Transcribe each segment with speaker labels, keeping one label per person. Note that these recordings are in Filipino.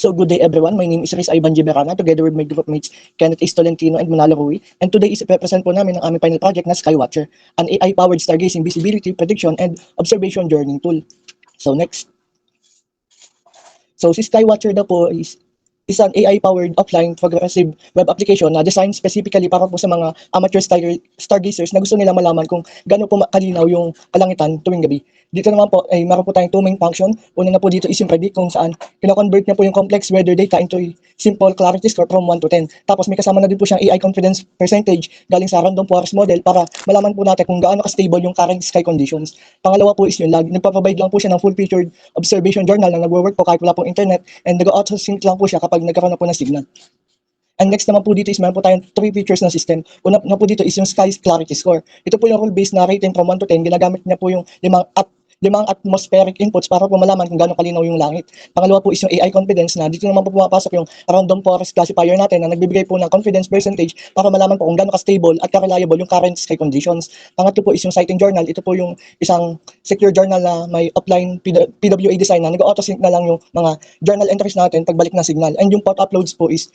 Speaker 1: So good day everyone, my name is Riz Ivan Giberana together with my group mates Kenneth A. Tolentino and Manalo Rui. And today is i-present po namin ang aming final project na Skywatcher, an AI-powered stargazing visibility, prediction, and observation journey tool. So next. So si Skywatcher na po is an AI-powered offline progressive web application na designed specifically para po sa mga amateur stargazers na gusto nila malaman kung gaano po kalinaw yung kalangitan tuwing gabi. Dito naman po ay meron po tayong two main function. Una na po dito is yung predict kung saan kina-convert niya po yung complex weather data into a simple clarity score from 1 to 10. Tapos may kasama na din po siyang AI confidence percentage galing sa random forest model para malaman po natin kung gaano ka-stable yung current sky conditions. Pangalawa po is yung lag. Nagpa-provide lang po siya ng full-featured observation journal na nagwo-work po kahit wala pong internet, and nag-auto-sync lang po siya kapag nagkaroon na po ng signal. And next naman po dito is meron po tayong three features ng system. Una na po dito is yung sky clarity score. Ito po yung rule-based na rating from 1 to 10. Ginagamit niya po yung limang atmospheric inputs para po malaman kung gaano kalinaw yung langit. Pangalawa po is yung AI confidence na dito naman po pumapasok yung random forest classifier natin na nagbibigay po ng confidence percentage para malaman po kung gaano ka-stable at ka-reliable yung current sky conditions. Pangatlo po is yung sighting journal. Ito po yung isang secure journal na may offline PWA design na nag-auto-sync na lang yung mga journal entries natin pagbalik ng signal. And yung port uploads po is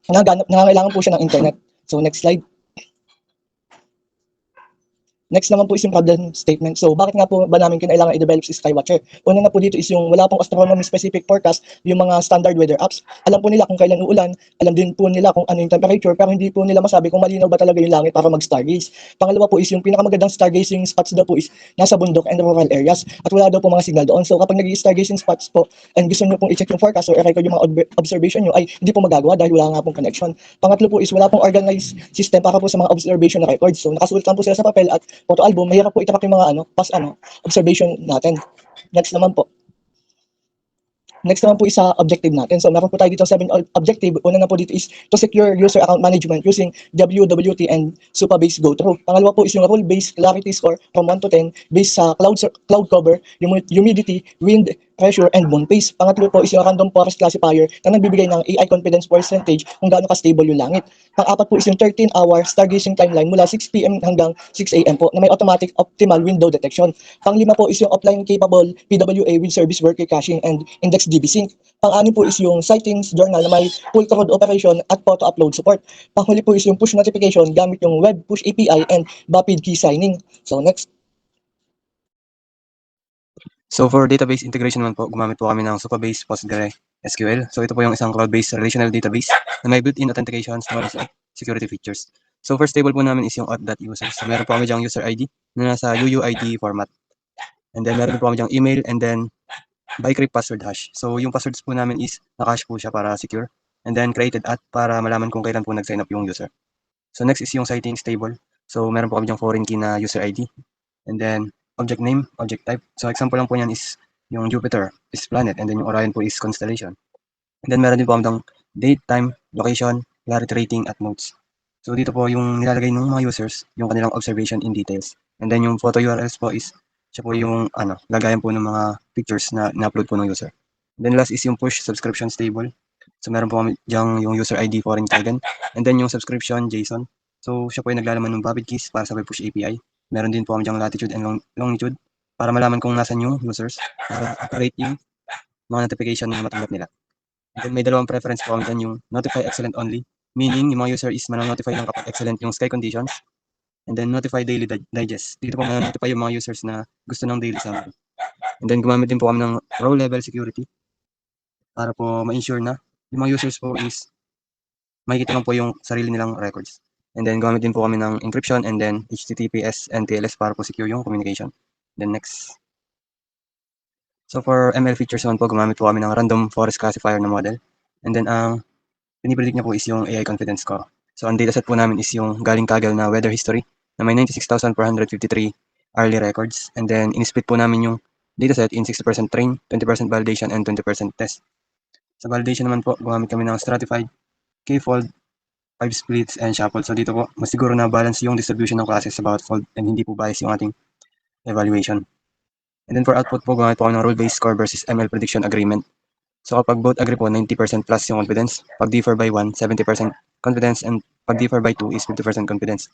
Speaker 1: nangangailangan po siya ng internet. So next slide. Next naman po is yung problem statement. So, bakit nga po ba namin kinailangan i-develop si Skywatcher? Una na po dito is yung wala pong astronomy-specific forecast, yung mga standard weather apps. Alam po nila kung kailan uulan, alam din po nila kung ano yung temperature, pero hindi po nila masabi kung malinaw ba talaga yung langit para mag-stargaze. Pangalawa po is yung pinakamagandang stargazing spots daw po is nasa bundok and rural areas, at wala daw po mga signal doon. So, kapag nag-stargazing spots po, and gusto nyo pong i-check yung forecast or i-record yung mga observation nyo, ay hindi po magagawa dahil wala nga pong connection. Pangatlo po is wala pong organized system para po sa mga observation na records. So, nakasulat lang po sila sa papel at photo album, mahirap po itrack yung mga observation natin. Next naman po. Next naman po isa objective natin. So meron po tayo dito 7 objective. Una na po dito is to secure user account management using WWT and Supabase Go-Through. Pangalawa po is yung rule-based clarity score from 1 to 10 based sa cloud cover, humidity, wind, pressure, and moon phase. Pangatlo po is yung random forest classifier na nagbibigay ng AI confidence percentage kung gaano ka-stable yung langit. Pang-apat po is yung 13-hour stargazing timeline mula 6 p.m. hanggang 6 a.m. po na may automatic optimal window detection. Pang-lima po is yung offline capable PWA with service worker caching and index DB sync. Pang-anim po is yung sightings journal na may full code operation at photo upload support. Pang-huli po is yung push notification gamit yung web push API and Vapid key signing. So next.
Speaker 2: So for database integration naman po, gumamit po kami ng Supabase PostgreSQL. So ito po yung isang cloud-based relational database na may built-in authentication storage at security features. So first table po namin is yung auth.user. So meron po kami dyang user ID na nasa UUID format. And then meron po kami dyang email and then bicrypt password hash. So yung passwords po namin is nakahash po siya para secure. And then created at para malaman kung kailan po nag-sign up yung user. So next is yung sightings table. So meron po kami dyang foreign key na user ID. And then object name, object type. So example lang po yan is yung Jupiter is planet and then yung Orion po is constellation. And then meron din po kami date, time, location, clarity rating at notes. So dito po yung nilalagay ng mga users, yung kanilang observation in details. And then yung photo URLs po is siya po yung lagayan po ng mga pictures na na-upload po ng user. And then last is yung push subscriptions table. So meron po kami dyang yung user ID foreign key din. And then yung subscription JSON. So siya po yung naglalaman ng Vapid keys para sa push API. Meron din po kami dyang latitude and longitude para malaman kung nasan yung users para accurate yung mga notification na matanggap nila. And then may dalawang preference po kami dyan, yung notify excellent only, meaning yung mga user is mananotify lang kapag excellent yung sky conditions. And then notify daily digest. Dito po mananotify yung mga users na gusto ng daily summary. And then gumamit din po kami ng row level security para po ma-ensure na yung mga users po is makikita lang po yung sarili nilang records. And then gumamit din po kami ng encryption and then HTTPS and TLS para po secure yung communication. Then next. So for ML features naman po, gumamit po kami ng random forest classifier na model. And then ang pinipredict niya po is yung AI confidence score. So ang dataset po namin is yung galing Kaggle na weather history na may 96,453 hourly records. And then in-split po namin yung dataset in 60% train, 20% validation, and 20% test. Sa validation naman po, gumamit kami ng stratified, k-fold, 5 splits, and shuffle. So dito po, mas siguro na balance yung distribution ng classes sa bawat fold and hindi po bias yung ating evaluation. And then for output po, gumamit po kami ng rule-based score versus ML prediction agreement. So kapag both agree po, 90% plus yung confidence. Pag differ by 1, 70% confidence. And pag differ by 2 is 50% confidence.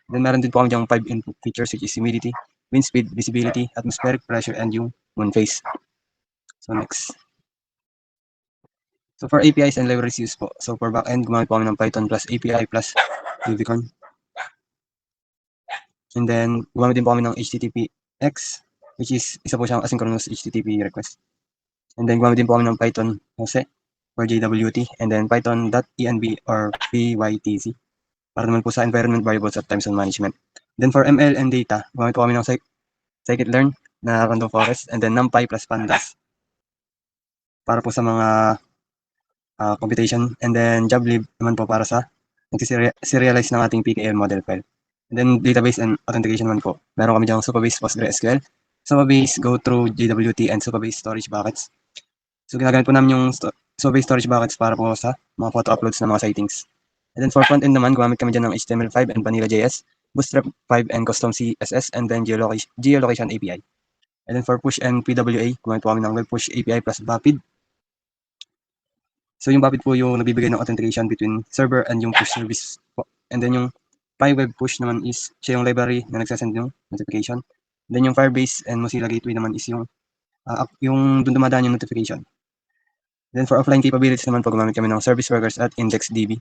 Speaker 2: And then meron din po kami dyang 5 input features which is humidity, wind speed, visibility, atmospheric pressure, and yung moon phase. So next. So for APIs and libraries use po. So for backend, gumamit po kami ng Python plus API plus Rubycon. And then, gumamit din po kami ng HTTPX, which is isa po siyang asynchronous HTTP request. And then, gumamit din po kami ng Python Hose for JWT, and then Python.env or pytz para naman po sa environment variables at time zone management. Then for ML and data, gumamit po kami ng scikit-learn na random forest, and then NumPy plus pandas para po sa mga computation, and then joblib naman po para sa nagsiserialize ng ating PKL model file. And then database and authentication naman po. Meron kami diyang Supabase PostgreSQL, Supabase go through JWT, and Supabase storage buckets. So ginagamit po namin yung Supabase storage buckets para po sa mga photo uploads ng mga sightings. And then for front-end naman, gumamit kami dyan ng HTML5 and Vanilla.js, Bootstrap 5 and custom CSS, and then geolocation API. And then for push and PWA, gumamit po kami ng Web Push API plus Vapid. So yung Vapid po yung nagbibigay ng authentication between server and yung push service po. And then yung PyWeb push naman is siya yung library na nagsasend yung notification. Then yung Firebase and Mozilla Gateway naman is yung dun dumadaan yung notification. Then for offline capabilities naman po, gumamit kami ng service workers at IndexedDB.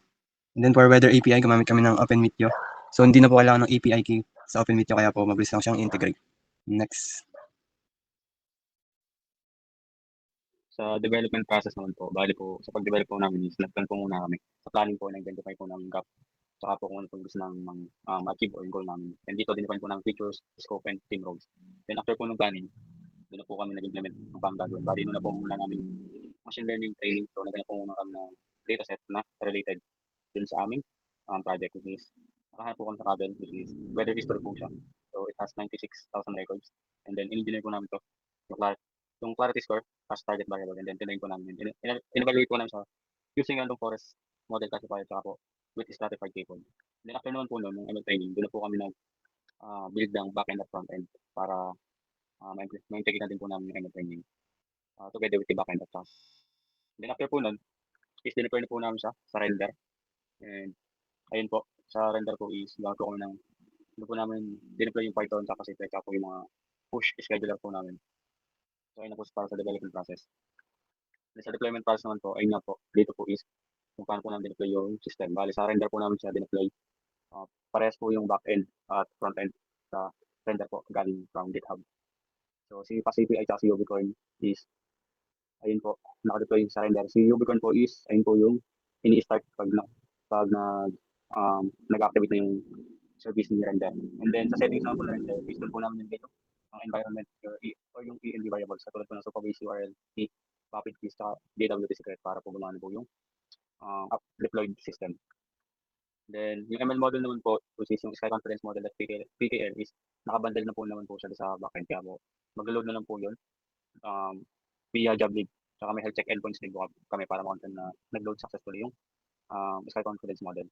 Speaker 2: And then for weather API, gumamit kami ng OpenMeteor. So hindi na po kailangan ng API key sa OpenMeteor, kaya po mabilis lang siyang integrate. Next.
Speaker 3: Sa development process naman po, bali po, sa pag-develop po namin is nagtan po muna kami. Sa planning po, na-identify po ng gap. Saka po kung ano po gusto ng achieve or goal namin. And dito, dinifine po ng features, scope, and team roles. Then after po ng planning, doon na po kami nag-implement ng pang gagawin. Bali, doon na po muna namin machine learning training. So, nagana po muna kami ng dataset na related dun sa aming project, which is nakahanap po kami sa Kabel, which is weather history po siya. So, it has 96,000 records. And then, in-engineer po namin to. Yung clarity score as target variable, and then tinayin po namin. In-evaluate po namin siya using random forest model classifier tsaka po with stratified table. Then after naman po nun, ng ML training, doon na po kami build ng backend at frontend para ma-integrate natin po namin yung ML training together with the backend at task. Then after po nun, is dineploy na po namin siya sa render. And ayun po, sa render po is gawin po kami doon po namin dineploy yung Python tsaka po yung mga push scheduler po namin. So, ayun na po para sa development process. And sa deployment process naman po, ayun nga po, dito po is kung paano po namin dineploy yung system. Bali, sa render po namin siya dineploy. Parehas po yung back-end at front-end sa render po galing from GitHub. So, si PassAPI at si Ubicorn is, ayun po, nakadeploy sa render. Si Ubicorn po is, ayun po yung ini-start pag nag-activate na yung service ni render. And then, sa settings naman po na render, is doon po namin yung dito ang environment or yung env variables katulad po ng Supabase URL, Vapid keys, sa JWT secret para po gumawa po yung deployed system. Then, yung ML model naman po, which is yung Sky Conference model at PKL is nakabundle na po naman po siya sa backend. Kaya po, mag-load na lang po yun via joblib. Saka may health check endpoints din po kami para makonfirm na nag-load successfully yung Sky Conference model.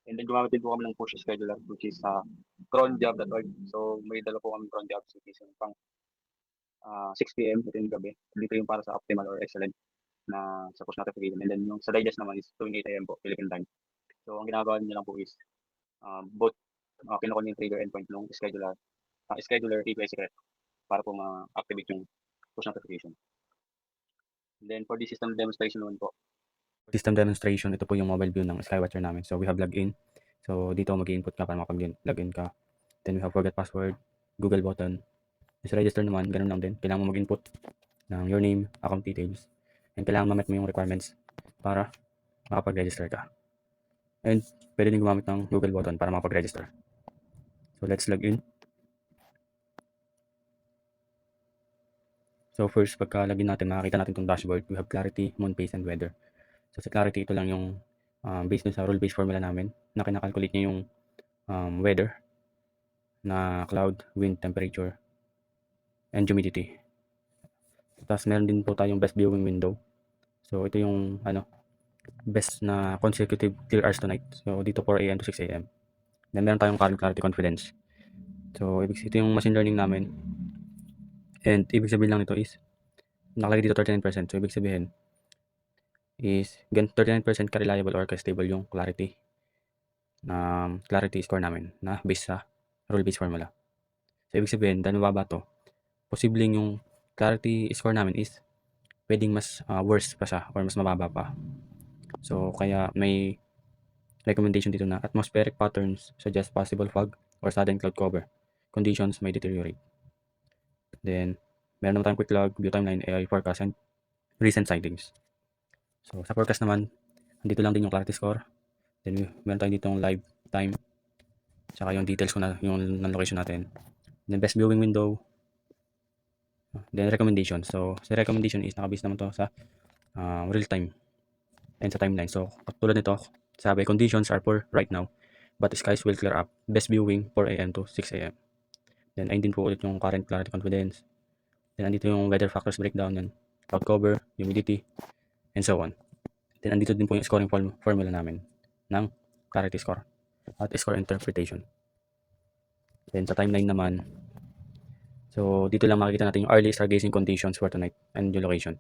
Speaker 3: And then gumamit din po kami ng push scheduler, which is cronjob.org. So may dala po kami cronjob, which is yung pang 6 p.m. ito yung gabi. Dito yung para sa optimal or excellent na sa push notification. And then yung sa digest naman is tuwing 8 a.m. po, Philippine time. So ang ginagawa niyo lang po is both kinukuha yung trigger endpoint ng scheduler API secret para po ma-activate yung push notification. And then for the system demonstration naman po,
Speaker 4: system demonstration, ito po yung mobile view ng Skywatcher namin. So we have login. So dito mag-i-input ka para makapag-login ka. Then we have forget password, Google button. Sa register naman, ganun lang din. Kailangan mo mag-input ng your name, account details. And kailangan ma-met mo yung requirements para makapag-register ka. And pwede din gumamit ng Google button para makapag-register. So let's log in. So first, pagka-login natin, makakita natin itong dashboard. We have clarity, moon phase, and weather. So sa clarity, ito lang yung based dun sa rule-based formula namin na kinakalculate niya yung weather na cloud, wind, temperature, and humidity. Tapos meron din po tayong best viewing window. So ito yung best na consecutive clear hours tonight. So dito 4 a.m. to 6 a.m. Then meron tayong current clarity confidence. So ito yung machine learning namin. And ibig sabihin lang nito is nakalagay dito 39%. So ibig sabihin is 39% ka-reliable or ka-stable yung clarity score namin na based sa rule-based formula. So ibig sabihin, dahil mababa to, posibleng yung clarity score namin is pwedeng mas worse pa siya or mas mababa pa. So, kaya may recommendation dito na atmospheric patterns suggest possible fog or sudden cloud cover. Conditions may deteriorate. Then, meron naman tayong quick log, view timeline, AI forecast, and recent sightings. So, sa forecast naman, dito lang din yung clarity score. Then, meron tayong ditong live time, tsaka yung details kung yung location natin. Then, best viewing window. Then, recommendation. So, sa recommendation is nakabase naman to sa real time and sa timeline. So, tulad nito, sabi, conditions are poor right now, but skies will clear up. Best viewing, 4 a.m. to 6 a.m. Then, ayun din po ulit yung current clarity confidence. Then, andito yung weather factors breakdown, yan. Cloud cover, humidity, and so on. Then, andito din po yung scoring formula namin ng clarity score at score interpretation. Then, sa timeline naman, so, dito lang makikita natin yung early stargazing conditions for tonight and yung location.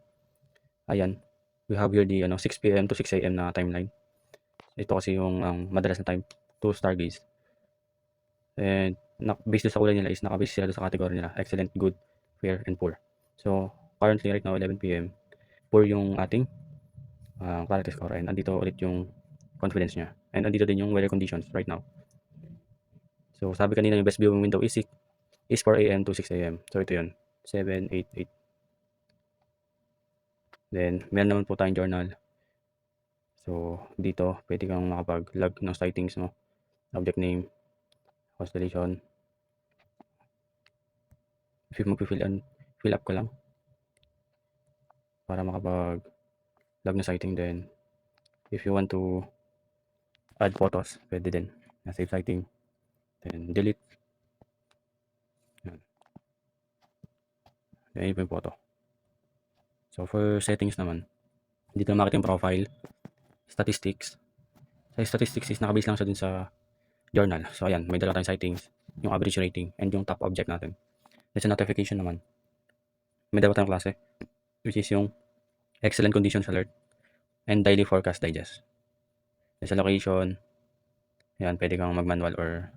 Speaker 4: Ayan, we have here the 6 p.m. to 6 a.m. na timeline. Ito kasi yung madalas na time to stargaze. And based sa kulay nila is nakabase sila sa category nila, excellent, good, fair, and poor. So, currently right now 11 p.m. poor yung ating clarity score, and andito ulit yung confidence niya. And andito din yung weather conditions right now. So, sabi kanina yung best viewing window is 4 a.m. to 6 a.m. So, ito yun, 7, 8, 8. Then, meron naman po tayong journal. So, dito, pwede kang makapag-log ng sightings mo, object name, constellation. If fill up ko lang para makapag-log na sighting. Then, if you want to add photos, pwede din. Save sighting. Then, delete. Yan. Yan yung photo. So, for settings naman, dito na makita yung profile, statistics. Sa statistics is nakabase lang siya dun sa journal. So, ayan, may dala tayong sightings, yung average rating, and yung top object natin. Then, sa notification naman, may dala tayong klase, which is yung excellent conditions alert and daily forecast digest. Then, sa location, yan, pwede kang mag-manual or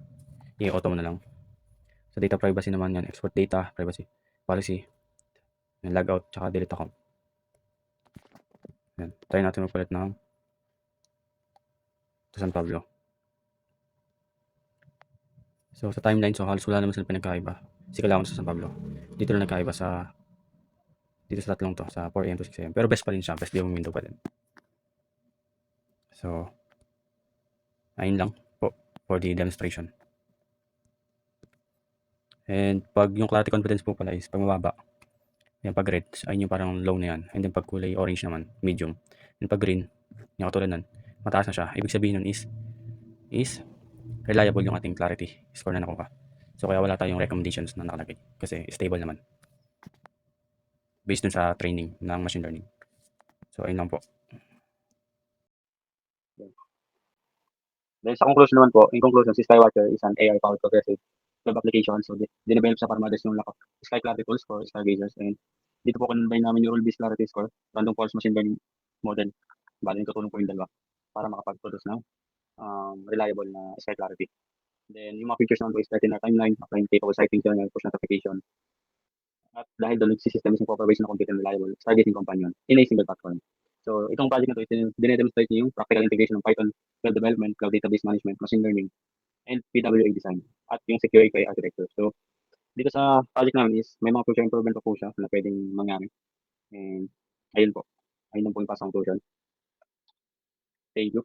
Speaker 4: i-auto mo na lang. Sa data privacy naman yan, export data, privacy, policy, logout, tsaka delete account. Yan, try natin magpalit ng to San Pablo. So, sa timeline, so halos wala naman sila pinagkaiba. Si Kalawan sa San Pablo. Dito na nagkaiba dito sa tatlong to, sa 4 a.m. to 6 a.m. Pero best pa rin siya, best viewing window pa din. So, ayun lang po for the demonstration. And pag yung clarity confidence po pala is pag mababa, yan pag red, ayun yung parang low na yan. And then pag kulay orange naman, medium. And pag green, yung katulad nun, mataas na siya. Ibig sabihin nun is reliable yung ating clarity score na nakuha. So kaya wala tayong recommendations na nakalagay kasi stable naman. Based dun sa training ng machine learning. So ayun lang po.
Speaker 3: Then sa conclusion naman po, in conclusion, si Skywatcher is an AI-powered progressive web application. So, dinevelop siya para ma-address yung lack of sky clarity tools for stargazers. And dito po combine namin yung rule-based clarity score, random forest machine learning model. Bali, yung katulong po yung dalawa para makapag-produce ng reliable na sky clarity. Then, yung mga features naman po is 13 hour timeline, applying capable sighting journal, push notification. At dahil doon, si system is incorporation ng complete and reliable stargazing companion in a single platform. So, itong project na ito, dinedemonstrate niyo yung practical integration ng Python, web development, cloud database management, machine learning, and PWA design, at yung secure API architecture. So, dito sa project namin is may mga future improvement pa po siya na pwedeng mangyari. And ayun po. Ayun lang po yung past conclusion. Thank you.